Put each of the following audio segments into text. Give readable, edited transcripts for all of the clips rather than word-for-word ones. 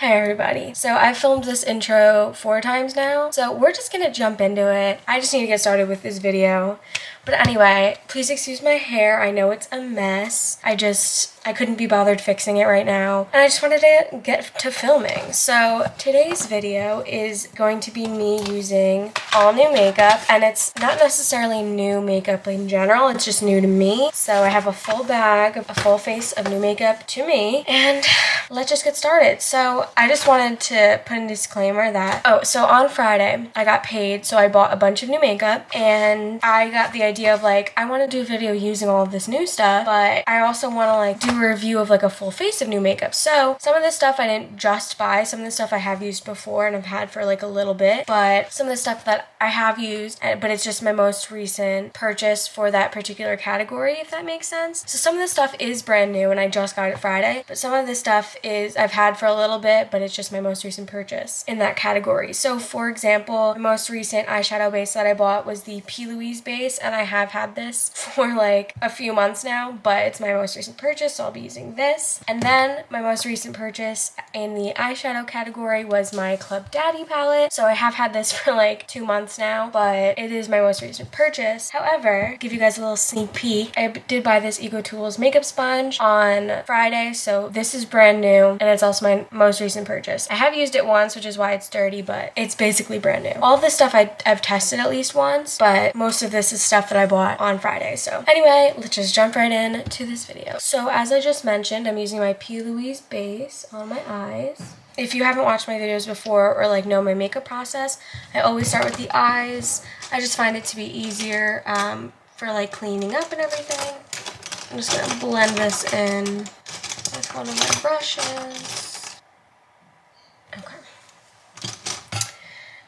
Hey everybody. So I filmed this intro 4 times now, so we're just gonna jump into it. I just need to get started with this video. But anyway, please excuse my hair. I know it's a mess. I couldn't be bothered fixing it right now. And I just wanted to get to filming. So today's video is going to be me using all new makeup. And it's not necessarily new makeup in general. It's just new to me. So I have a full bag, a full face of new makeup to me. And let's just get started. So I just wanted to put a disclaimer that, so on Friday I got paid. So I bought a bunch of new makeup. And I got the idea of like, I want to do a video using all of this new stuff. But I also want to like do a review of like a full face of new makeup. So some of this stuff I didn't just buy. Some of the stuff I have used before and I've had for like a little bit. But some of the stuff that I have used, but it's just my most recent purchase for that particular category, if that makes sense. So some of this stuff is brand new and I just got it Friday. But some of this stuff is I've had for a little bit, but it's just my most recent purchase in that category. So for example, the most recent eyeshadow base that I bought was the P. Louise base, and I have had this for like a few months now, but it's my most recent purchase, so I'll be using this. And then my most recent purchase in the eyeshadow category was my Club Daddy palette. So I have had this for like 2 months now, but it is my most recent purchase. However, give you guys a little sneak peek, I did buy this EcoTools makeup sponge on Friday, so this is brand new and it's also my most recent purchase. I have used it once, which is why it's dirty, but it's basically brand new. All of this stuff I've tested at least once, but most of this is stuff that I bought on Friday. So anyway, let's just jump right in to this video. So as I just mentioned, I'm using my P. Louise base on my eyes. If you haven't watched my videos before or like know my makeup process, I always start with the eyes. I just find it to be easier for like cleaning up and everything. I'm just gonna blend this in with one of my brushes. Okay.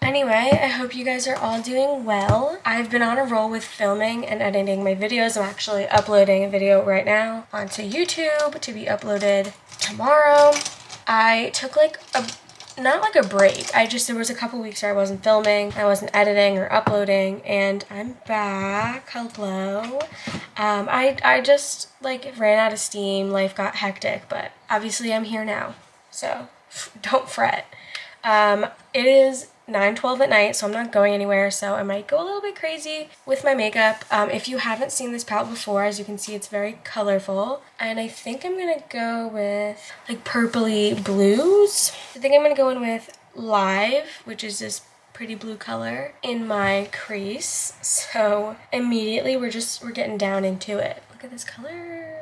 Anyway, I hope you guys are all doing well. I've been on a roll with filming and editing my videos. I'm actually uploading a video right now onto YouTube to be uploaded tomorrow. I took like not like a break. There was a couple weeks where I wasn't filming, I wasn't editing or uploading, and I'm back. Hello. I just like ran out of steam. Life got hectic, but obviously I'm here now. So don't fret. It is 9:12 at night, so I'm not going anywhere, so I might go a little bit crazy with my makeup. If you haven't seen this palette before, as you can see, it's very colorful, and I think I'm gonna go with like purpley blues. I think I'm gonna go in with Live, which is this pretty blue color, in my crease. So immediately we're getting down into it. Look at this color.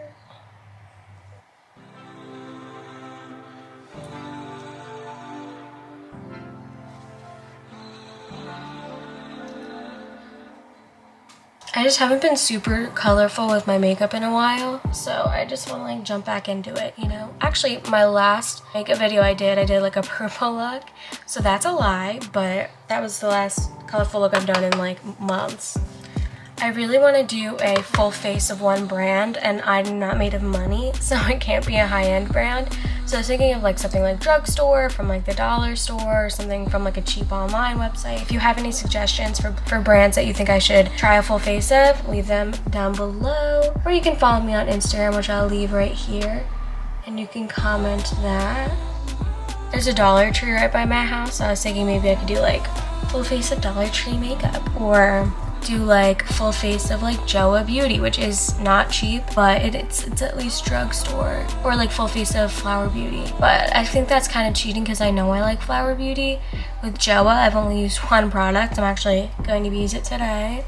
I just haven't been super colorful with my makeup in a while, so I just want to like jump back into it, you know? Actually, my last makeup video I did like a purple look, so that's a lie, but that was the last colorful look I've done in like months. I really want to do a full face of one brand, and I'm not made of money, so it can't be a high-end brand. So I was thinking of like something like drugstore, from like the dollar store, or something from like a cheap online website. If you have any suggestions for brands that you think I should try a full face of, leave them down below. Or you can follow me on Instagram, which I'll leave right here, and you can comment that. There's a Dollar Tree right by my house, so I was thinking maybe I could do like full face of Dollar Tree makeup, or do like full face of like Joa Beauty, which is not cheap, but it's at least drugstore, or like full face of Flower Beauty. But I think that's kind of cheating because I know I like Flower Beauty. With Joa, I've only used one product. I'm actually going to use it today.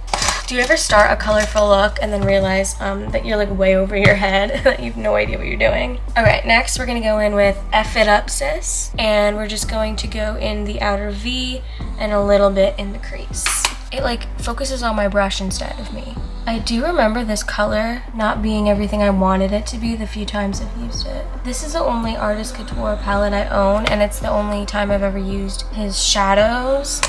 Do you ever start a colorful look and then realize that you're like way over your head, that you have no idea what you're doing? Alright, next we're gonna go in with F It Up Sis, and we're just going to go in the outer V and a little bit in the crease. It like focuses on my brush instead of me. I do remember this color not being everything I wanted it to be the few times I've used it. This is the only Artist Couture palette I own, and it's the only time I've ever used his shadows.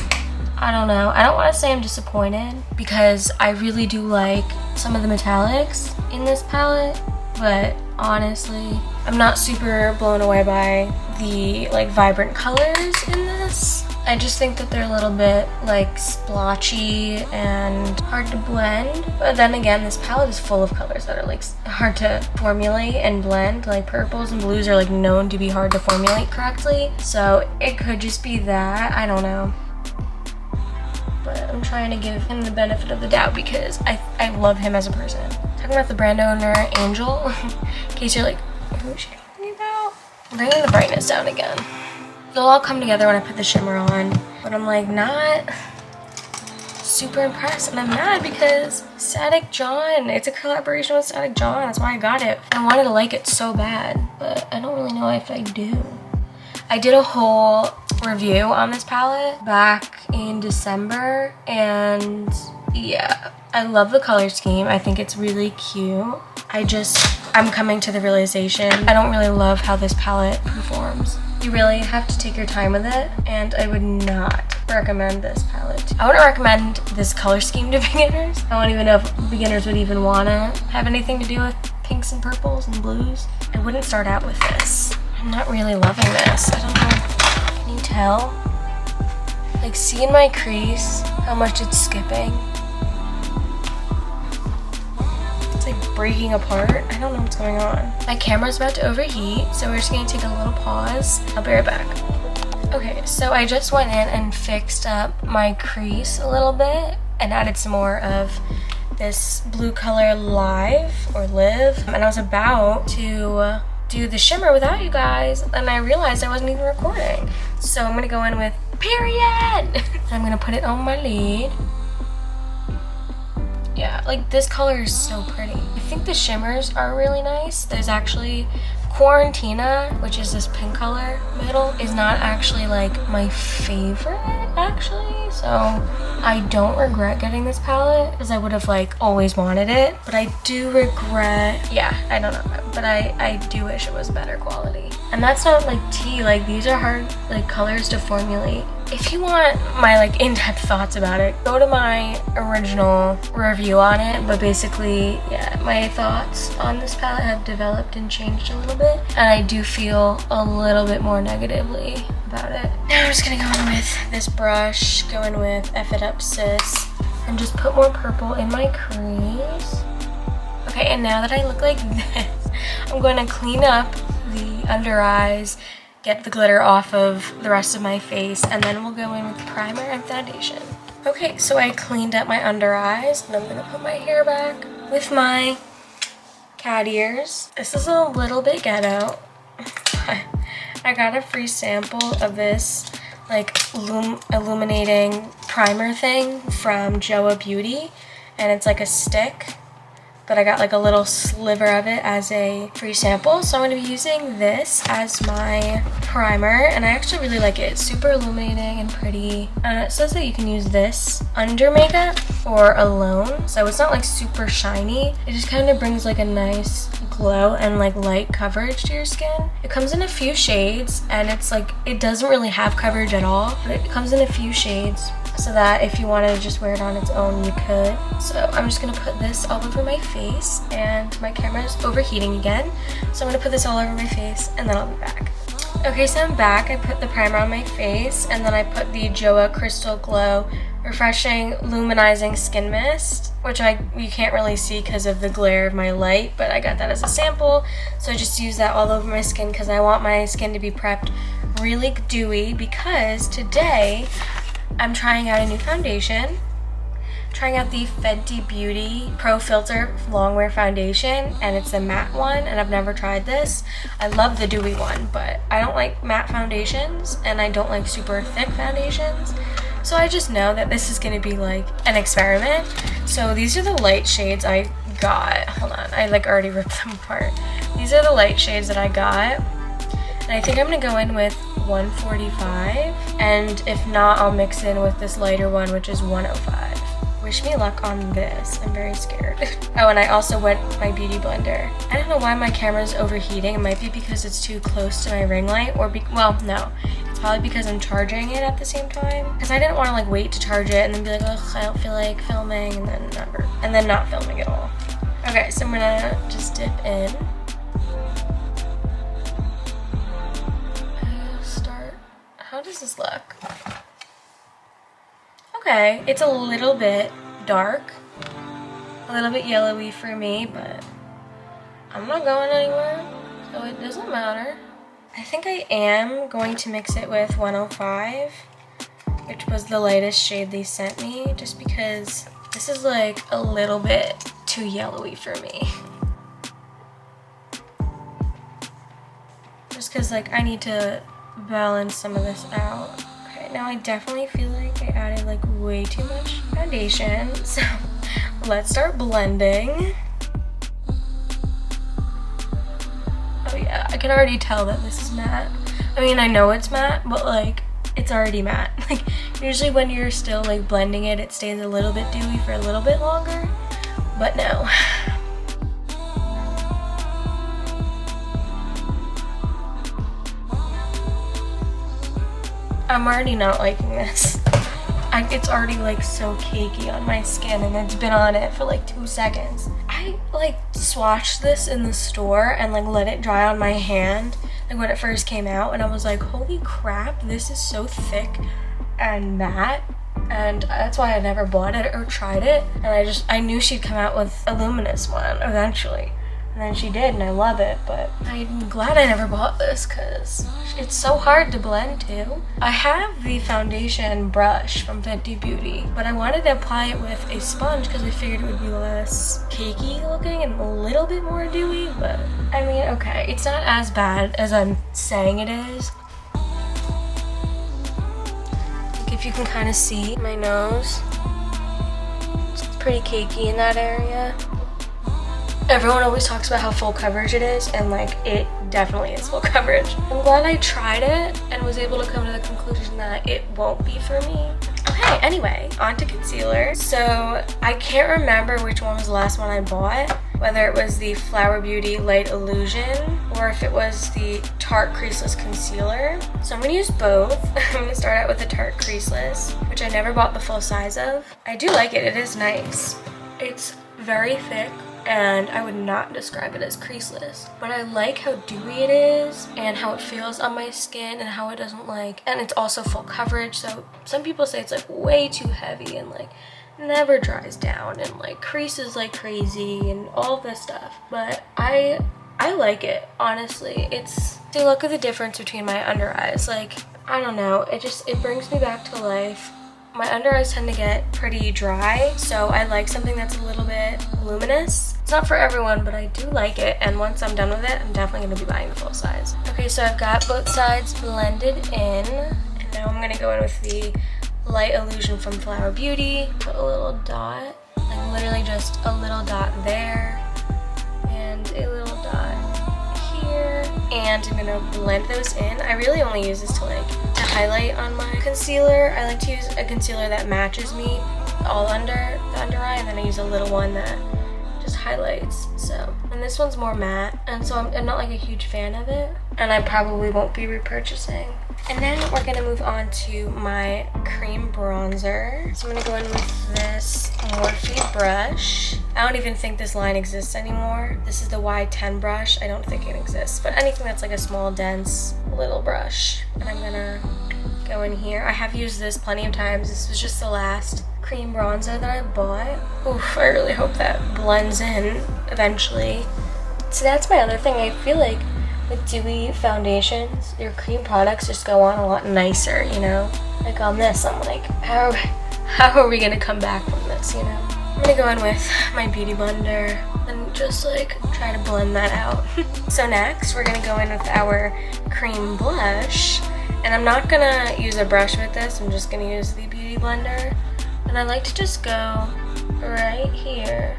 I don't know. I don't want to say I'm disappointed because I really do like some of the metallics in this palette, but honestly, I'm not super blown away by the like vibrant colors in this. I just think that they're a little bit like splotchy and hard to blend. But then again, this palette is full of colors that are like hard to formulate and blend. Like purples and blues are like known to be hard to formulate correctly. So it could just be that, I don't know. But I'm trying to give him the benefit of the doubt because I love him as a person. Talking about the brand owner, Angel, in case you're like, who is she talking about? I'm bringing the brightness down again. They'll all come together when I put the shimmer on, but I'm like not super impressed, and I'm mad because Static John, it's a collaboration with Static John, that's why I got it. I wanted to like it so bad, but I don't really know if I do. I did a whole review on this palette back in December, and yeah, I love the color scheme. I think it's really cute. I'm coming to the realization I don't really love how this palette performs. You really have to take your time with it, and I would not recommend this palette. I wouldn't recommend this color scheme to beginners. I don't even know if beginners would even want to have anything to do with pinks and purples and blues. I wouldn't start out with this. I'm not really loving this. I don't know. Can you tell? Like, see in my crease how much it's skipping? It's like breaking apart. I don't know what's going on. My camera's about to overheat, so we're just gonna take a little pause. I'll be right back. Okay, so I just went in and fixed up my crease a little bit and added some more of this blue color Live. And I was about to do the shimmer without you guys, and I realized I wasn't even recording. So I'm gonna go in with Period. I'm gonna put it on my lid. Yeah, like this color is so pretty. I think the shimmers are really nice. There's actually Quarantina, which is this pink color middle, is not actually like my favorite actually. So I don't regret getting this palette because I would have like always wanted it. But I do regret, yeah, I don't know. But I do wish it was better quality. And that's not like tea, like these are hard like colors to formulate. If you want my like in-depth thoughts about it, go to my original review on it. But basically, yeah, my thoughts on this palette have developed and changed a little bit. And I do feel a little bit more negatively about it. Now I'm just gonna go in with this brush, go in with F It Up Sis, and just put more purple in my crease. Okay, and now that I look like this, I'm going to clean up the under eyes, get the glitter off of the rest of my face, and then we'll go in with primer and foundation. Okay, so I cleaned up my under eyes, and I'm gonna put my hair back with my cat ears. This is a little bit ghetto. I got a free sample of this like illuminating primer thing from Joa Beauty, and it's like a stick. But I got like a little sliver of it as a free sample. So I'm going to be using this as my primer, and I actually really like it. It's super illuminating and pretty. It says that you can use this under makeup or alone. So it's not like super shiny. It just kind of brings like a nice glow and like light coverage to your skin. It comes in a few shades, and it's like, it doesn't really have coverage at all, but it comes in a few shades, so that if you wanted to just wear it on its own, you could. So I'm just gonna put this all over my face, and my camera is overheating again. So I'm gonna put this all over my face, and then I'll be back. Okay, so I'm back. I put the primer on my face, and then I put the Joa Crystal Glow Refreshing Luminizing Skin Mist, which you can't really see because of the glare of my light, but I got that as a sample. So I just use that all over my skin because I want my skin to be prepped really dewy, because today I'm trying out a new foundation. Trying out the Fenty Beauty Pro Filter Longwear Foundation, and it's a matte one, and I've never tried this. I love the dewy one, but I don't like matte foundations, and I don't like super thick foundations. So I just know that this is gonna be like an experiment. So these are the light shades I got. Hold on, I like already ripped them apart. These are the light shades that I got. And I think I'm gonna go in with 145, and if not, I'll mix in with this lighter one, which is 105. Wish me luck on this. I'm very scared. Oh, and I also wet my beauty blender. I don't know why my camera's overheating. It might be because it's too close to my ring light, or well, no. It's probably because I'm charging it at the same time. Because I didn't want to like wait to charge it and then be like, ugh, I don't feel like filming, and then not filming at all. Okay, so I'm gonna just dip in. How does this look? okay. It's a little bit dark, a little bit yellowy for me, but I'm not going anywhere, so it doesn't matter. I think I am going to mix it with 105, which was the lightest shade they sent me, just because this is like a little bit too yellowy for me. Just because like I need to balance some of this out. Okay, now I definitely feel like I added like way too much foundation, so let's start blending. Oh yeah, I can already tell that this is matte. I mean, I know it's matte, but like it's already matte. Like usually when you're still like blending it, it stays a little bit dewy for a little bit longer, but no. I'm already not liking this. It's already like so cakey on my skin, and it's been on it for like 2 seconds. I like swatched this in the store and like let it dry on my hand like when it first came out, and I was like, holy crap, this is so thick and matte, and that's why I never bought it or tried it. And I knew she'd come out with a luminous one eventually, and then she did, and I love it, but I'm glad I never bought this because it's so hard to blend to. I have the foundation brush from Fenty Beauty, but I wanted to apply it with a sponge because I figured it would be less cakey looking and a little bit more dewy, but I mean, okay, it's not as bad as I'm saying it is. Like if you can kind of see my nose, it's pretty cakey in that area. Everyone always talks about how full coverage it is, and like it definitely is full coverage. I'm glad I tried it and was able to come to the conclusion that it won't be for me. Okay, anyway, on to concealer. So I can't remember which one was the last one I bought, whether it was the Flower Beauty Light Illusion or if it was the Tarte Creaseless Concealer. So I'm gonna use both. I'm gonna start out with the Tarte Creaseless, which I never bought the full size of. I do like it, it is nice. It's very thick, and I would not describe it as creaseless, but I like how dewy it is and how it feels on my skin and how it doesn't like, and it's also full coverage. So some people say it's like way too heavy and like never dries down and like creases like crazy and all this stuff, but I like it, honestly. See, look at the difference between my under eyes. Like, I don't know, it brings me back to life. My under eyes tend to get pretty dry, so I like something that's a little bit luminous. It's not for everyone, but I do like it, and once I'm done with it, I'm definitely going to be buying the full size. Okay, so I've got both sides blended in, and now I'm going to go in with the Light Illusion from Flower Beauty. Put a little dot, like literally just a little dot there, and a little dot here, and I'm going to blend those in. I really only use this to highlight on my concealer. I like to use a concealer that matches me all under the under eye, and then I use a little one that just highlights. So, and this one's more matte, and so I'm not like a huge fan of it, and I probably won't be repurchasing. And then we're gonna move on to my cream bronzer. So I'm gonna go in with this Morphe brush. I don't even think this line exists anymore. This is the Y10 brush. I don't think it exists, but anything that's like a small, dense little brush. And I'm gonna go in here. I have used this plenty of times. This was just the last cream bronzer that I bought. Oof, I really hope that blends in eventually. So that's my other thing. I feel like with dewy foundations, your cream products just go on a lot nicer, you know? Like on this, I'm like, how are we gonna come back from this, you know? I'm gonna go in with my beauty blender and just like try to blend that out. So next, we're gonna go in with our cream blush, and I'm not gonna use a brush with this, I'm just gonna use the beauty blender. And I like to just go right here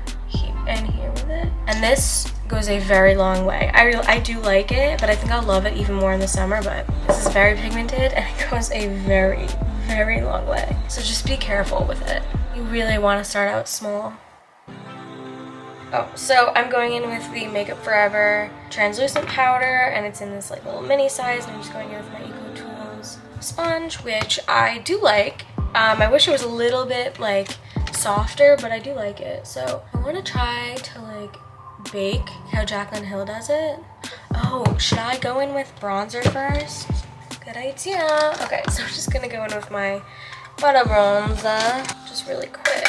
and here with it. And this goes a very long way. I do like it, but I think I'll love it even more in the summer, but this is very pigmented and it goes a very, very long way. So just be careful with it. You really want to start out small. Oh, so I'm going in with the Makeup Forever translucent powder, and it's in this like little mini size, and I'm just going in with my Eco Tools sponge, which I do like. I wish it was a little bit like softer, but I do like it. So I want to try to like bake how Jaclyn Hill does it. Oh, should I go in with bronzer first? Good idea. Okay, so I'm just gonna go in with my Bought a bronzer, just really quick.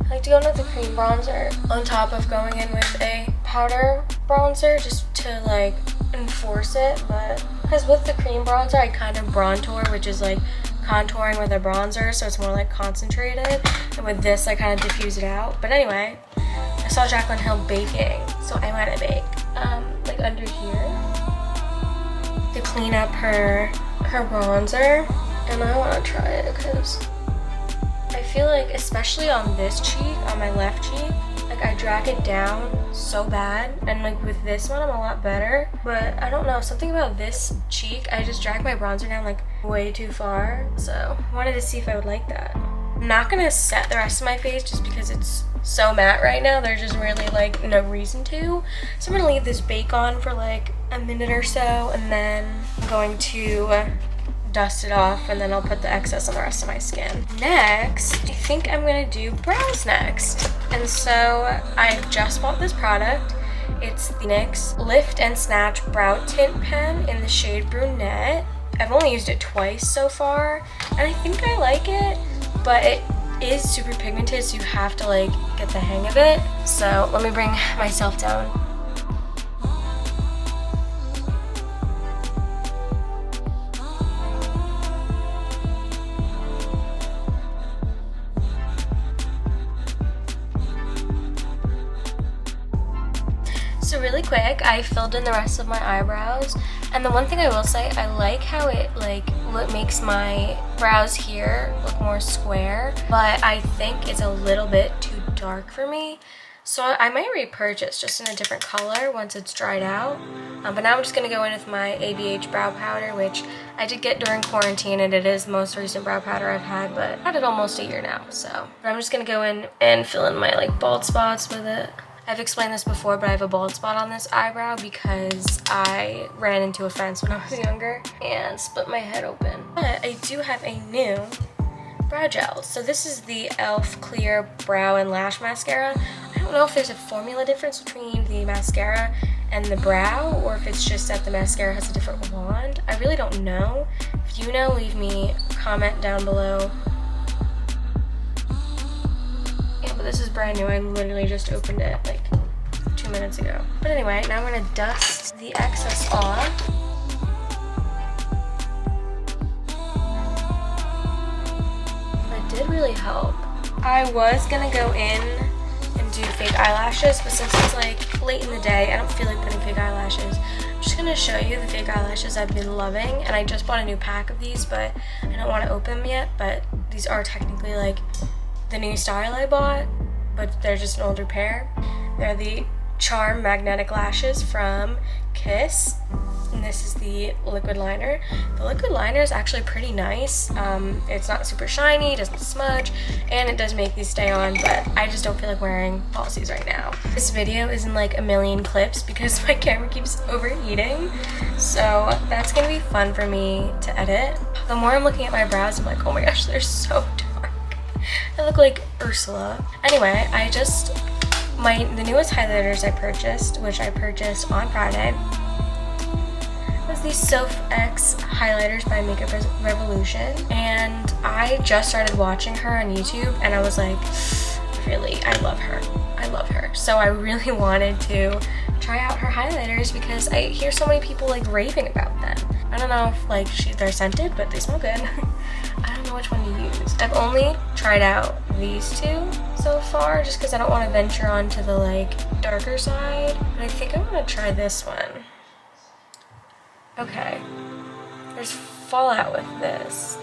I like to go in with a cream bronzer on top of going in with a powder bronzer just to like enforce it, but because with the cream bronzer I kind of bronzer, which is like contouring with a bronzer, so it's more like concentrated, and with this I kind of diffuse it out. But anyway, I saw Jaclyn Hill baking, so I want to bake like under here to clean up her bronzer, and I want to try it because I feel like, especially on this cheek, on my left cheek, like I drag it down so bad, and like with this one I'm a lot better, but I don't know, something about this cheek, I just drag my bronzer down like way too far, so I wanted to see if I would like that. I'm not gonna set the rest of my face just because it's so matte right now. There's just really like no reason to, so I'm gonna leave this bake on for like a minute or so, and then I'm going to dust it off, and then I'll put the excess on the rest of my skin. Next, I think I'm gonna do brows next. And so I just bought this product. It's the NYX Lift and Snatch Brow Tint Pen in the shade Brunette. I've only used it twice so far, and I think I like it, but it is super pigmented, so you have to like get the hang of it. So let me bring myself down. So really quick, I filled in the rest of my eyebrows, and the one thing I will say, I like how it makes my brows here look more square, but I think it's a little bit too dark for me, so I might repurchase just in a different color once it's dried out. But now I'm just going to go in with my ABH brow powder, which I did get during quarantine, and it is the most recent brow powder I've had, but I've had it almost a year now. So but I'm just going to go in and fill in my like bald spots with it. I've explained this before, but I have a bald spot on this eyebrow because I ran into a fence when I was younger and split my head open. But I do have a new brow gel. So this is the e.l.f. Clear Brow and Lash Mascara. I don't know if there's a formula difference between the mascara and the brow, or if it's just that the mascara has a different wand. I really don't know. If you know, leave me a comment down below. But this is brand new. I literally just opened it like 2 minutes ago. But anyway, now I'm gonna dust the excess off. That did really help. I was gonna go in and do fake eyelashes, but since it's like late in the day, I don't feel like putting fake eyelashes. I'm just gonna show you the fake eyelashes I've been loving, and I just bought a new pack of these, but I don't want to open them yet. But these are technically like the new style I bought, but they're just an older pair. They're the Charm Magnetic Lashes from Kiss, and this is the liquid liner. The liquid liner is actually pretty nice. It's not super shiny, doesn't smudge, and it does make these stay on, but I just don't feel like wearing falsies right now. This video is in like a million clips because my camera keeps overheating, so that's gonna be fun for me to edit. The more I'm looking at my brows, I'm like, oh my gosh, they're so dark. I look like Ursula. Anyway, the newest highlighters I purchased, which I purchased on Friday, was these Soph X highlighters by Makeup Revolution, and I just started watching her on YouTube, and I was like, really, I love her. I love her. So I really wanted to try out her highlighters because I hear so many people like raving about them. I don't know if like they're scented, but they smell good. I don't know which one to use. I've only tried out these two so far just because I don't want to venture onto the like darker side, but I think I want to try this one. Okay, there's fallout with this.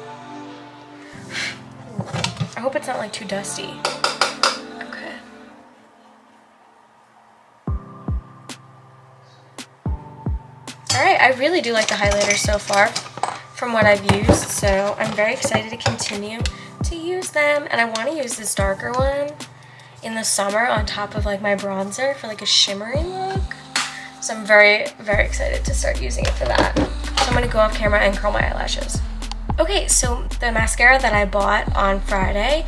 I hope it's not like too dusty. Okay. Alright, I really do like the highlighter so far from what I've used, so I'm very excited to continue to use them, and I want to use this darker one in the summer on top of like my bronzer for like a shimmery look. So I'm very, very excited to start using it for that. So I'm going to go off camera and curl my eyelashes. Okay, so the mascara that I bought on Friday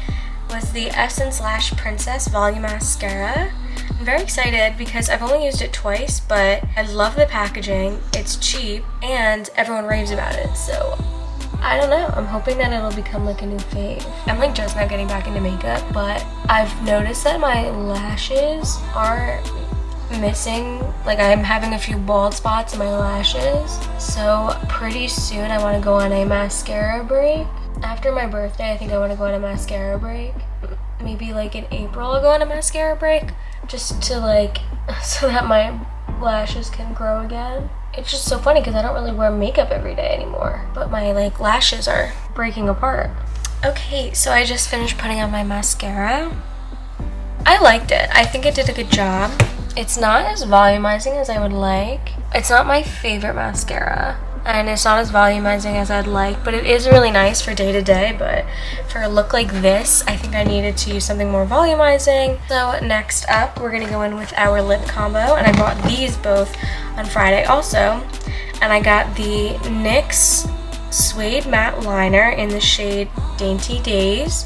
was the Essence Lash Princess Volume Mascara. I'm very excited because I've only used it twice, but I love the packaging, it's cheap, and everyone raves about it, so I don't know. I'm hoping that it'll become like a new fave. I'm like just now getting back into makeup, but I've noticed that my lashes are missing. Like I'm having a few bald spots in my lashes. So pretty soon I want to go on a mascara break. After my birthday, I think I want to go on a mascara break. Maybe like in April I'll go on a mascara break just to like, so that my lashes can grow again. It's just so funny because I don't really wear makeup every day anymore, but my like lashes are breaking apart. Okay, so I just finished putting on my mascara. I liked it. I think it did a good job. It's not as volumizing as I would like. It's not my favorite mascara, and it's not as volumizing as I'd like, but it is really nice for day to day. But for a look like this, I think I needed to use something more volumizing. So next up, we're gonna go in with our lip combo, and I bought these both on Friday also, and I got the NYX Suede Matte Liner in the shade Dainty Days,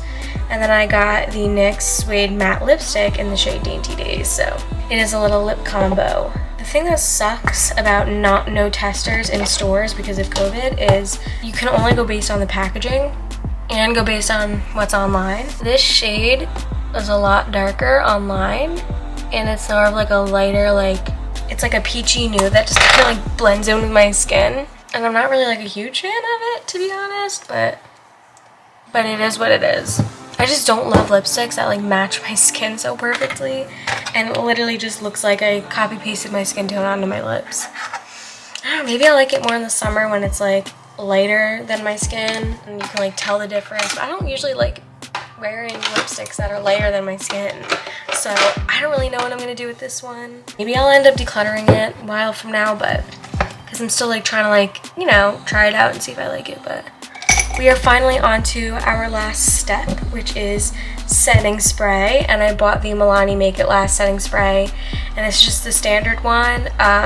and then I got the NYX Suede Matte Lipstick in the shade Dainty Days. So it is a little lip combo. The thing that sucks about no testers in stores because of COVID is you can only go based on the packaging and go based on what's online. This shade is a lot darker online, and it's more of like a lighter, like it's like a peachy nude that just kind of like blends in with my skin. And I'm not really like a huge fan of it, to be honest, but it is what it is. I just don't love lipsticks that like match my skin so perfectly, and it literally just looks like I copy pasted my skin tone onto my lips. I don't know, maybe I like it more in the summer when it's like lighter than my skin and you can like tell the difference, but I don't usually like wearing lipsticks that are lighter than my skin, so I don't really know what I'm gonna do with this one. Maybe I'll end up decluttering it a while from now, but because I'm still like trying to like, you know, try it out and see if I like it. But we are finally on to our last step, which is setting spray, and I bought the Milani Make It Last setting spray, and it's just the standard one.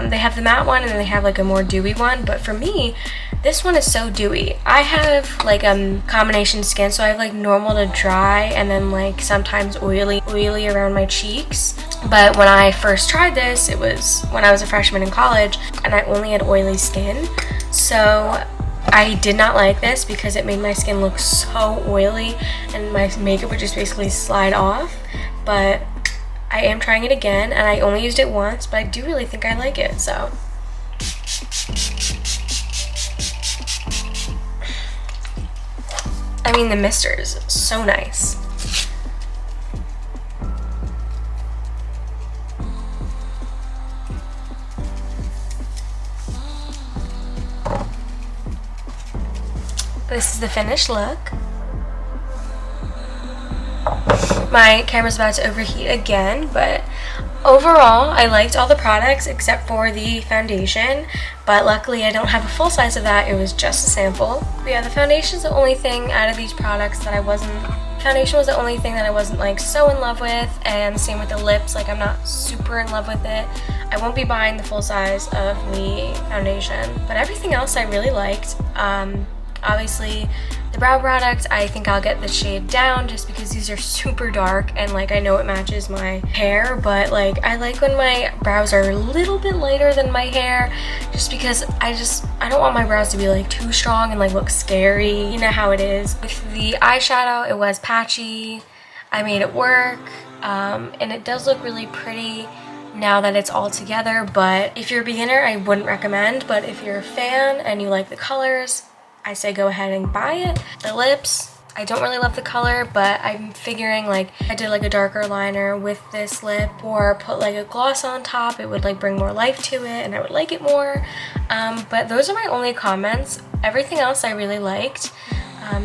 They have the matte one and then they have like a more dewy one, but for me this one is so dewy. I have like combination skin, so I have like normal to dry and then like sometimes oily around my cheeks. But when I first tried this, it was when I was a freshman in college and I only had oily skin, so I did not like this because it made my skin look so oily and my makeup would just basically slide off. But I am trying it again, and I only used it once, but I do really think I like it. So I mean, the mister is so nice. This is the finished look. My camera's about to overheat again, but overall I liked all the products except for the foundation, but luckily I don't have a full size of that. It was just a sample. But yeah, the foundation's the only thing out of these products that foundation was the only thing that I wasn't like so in love with, and same with the lips. Like I'm not super in love with it. I won't be buying the full size of the foundation, but everything else I really liked. Obviously the brow product, I think I'll get the shade down just because these are super dark and like I know it matches my hair, but like I like when my brows are a little bit lighter than my hair just because I don't want my brows to be like too strong and like look scary. You know how it is. With the eyeshadow, it was patchy. I made it work, and it does look really pretty now that it's all together, but if you're a beginner I wouldn't recommend, but if you're a fan and you like the colors, I say go ahead and buy it. The lips, I don't really love the color, but I'm figuring like I did like a darker liner with this lip or put like a gloss on top, it would like bring more life to it and I would like it more. But those are my only comments. Everything else I really liked.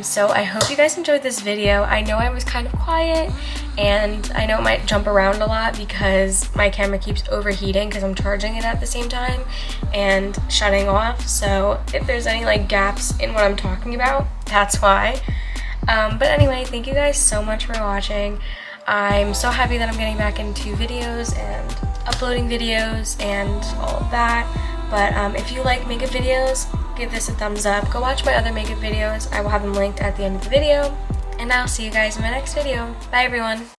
So I hope you guys enjoyed this video. I know I was kind of quiet and I know it might jump around a lot because my camera keeps overheating because I'm charging it at the same time and shutting off. So if there's any like gaps in what I'm talking about, that's why. But anyway, thank you guys so much for watching. I'm so happy that I'm getting back into videos and uploading videos and all of that. But if you like makeup videos, give this a thumbs up. Go watch my other makeup videos. I will have them linked at the end of the video. And I'll see you guys in my next video. Bye everyone.